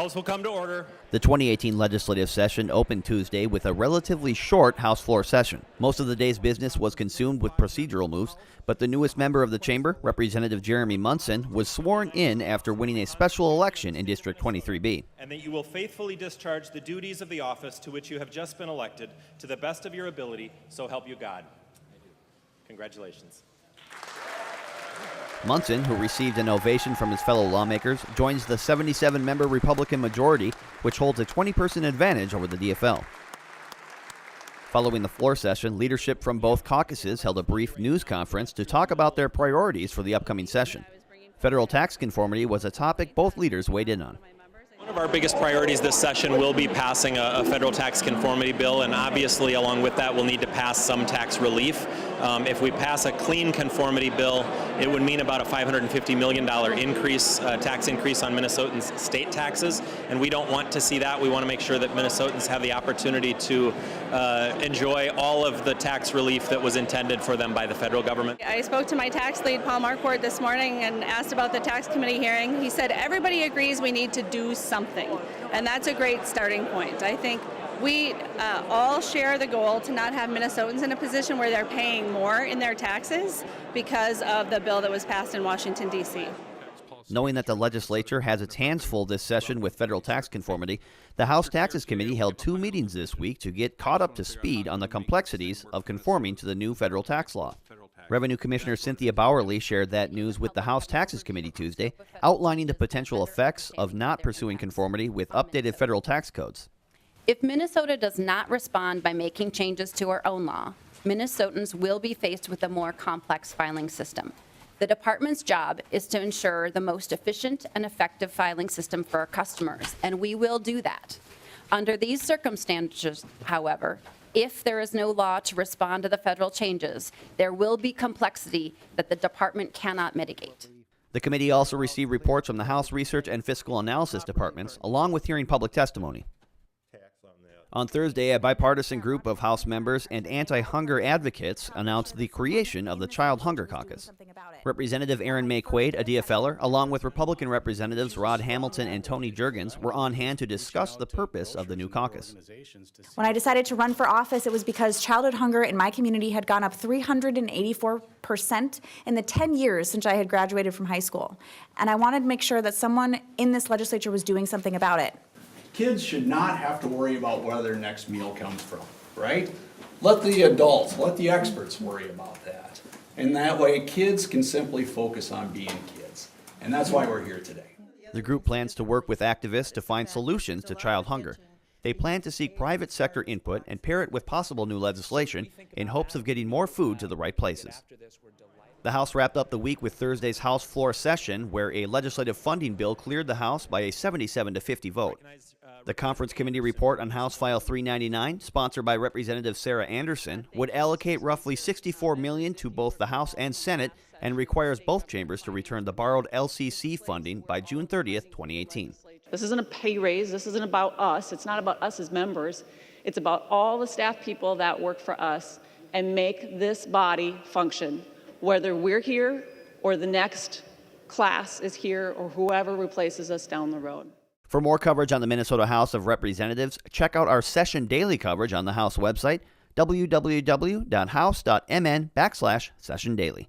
House will come to order. The 2018 legislative session opened Tuesday with a relatively short House floor session. Most of the day's business was consumed with procedural moves, but the newest member of the chamber, Representative Jeremy Munson, was sworn in after winning a special election in District 23B. And that you will faithfully discharge the duties of the office to which you have just been elected to the best of your ability, so help you God. Congratulations. Munson, who received an ovation from his fellow lawmakers, joins the 77-member Republican majority, which holds a 20-person advantage over the DFL. Following the floor session, leadership from both caucuses held a brief news conference to talk about their priorities for the upcoming session. Federal tax conformity was a topic both leaders weighed in on. One of our biggest priorities this session will be passing a federal tax conformity bill, and obviously along with that we'll need to pass some tax relief. If we pass a clean conformity bill, it would mean about a $550 million increase, tax increase on Minnesotans' state taxes, and we don't want to see that. We want to make sure that Minnesotans have the opportunity to enjoy all of the tax relief that was intended for them by the federal government. I spoke to my tax lead, Paul Marquardt, this morning and asked about the tax committee hearing. He said everybody agrees we need to do something, and that's a great starting point. I think we all share the goal to not have Minnesotans in a position where they're paying more in their taxes because of the bill that was passed in Washington, D.C. Knowing that the legislature has its hands full this session with federal tax conformity, the House Taxes Committee held 2 meetings this week to get caught up to speed on the complexities of conforming to the new federal tax law. Revenue Commissioner Cynthia Bowerly shared that news with the House Taxes Committee Tuesday, outlining the potential effects of not pursuing conformity with updated federal tax codes. If Minnesota does not respond by making changes to our own law, Minnesotans will be faced with a more complex filing system. The department's job is to ensure the most efficient and effective filing system for our customers, and we will do that. Under these circumstances, however, if there is no law to respond to the federal changes, there will be complexity that the department cannot mitigate. The committee also received reports from the House Research and Fiscal Analysis departments, along with hearing public testimony. On Thursday, a bipartisan group of House members and anti-hunger advocates announced the creation of the Child Hunger Caucus. Representative Erin May Quaid, a DFLer, along with Republican Representatives Rod Hamilton and Tony Jurgens, were on hand to discuss the purpose of the new caucus. When I decided to run for office, it was because childhood hunger in my community had gone up 384% in the 10 years since I had graduated from high school. And I wanted to make sure that someone in this legislature was doing something about it. Kids should not have to worry about where their next meal comes from, right? Let the adults, let the experts worry about that. And that way, kids can simply focus on being kids. And that's why we're here today. The group plans to work with activists to find solutions to child hunger. They plan to seek private sector input and pair it with possible new legislation in hopes of getting more food to the right places. The House wrapped up the week with Thursday's House floor session, where a legislative funding bill cleared the House by a 77-50 vote. The Conference Committee report on House File 399, sponsored by Representative Sarah Anderson, would allocate roughly $64 million to both the House and Senate and requires both chambers to return the borrowed LCC funding by June 30th, 2018. This isn't a pay raise. This isn't about us. It's not about us as members. It's about all the staff people that work for us and make this body function, whether we're here or the next class is here or whoever replaces us down the road. For more coverage on the Minnesota House of Representatives, check out our session daily coverage on the House website, www.house.mn/sessiondaily.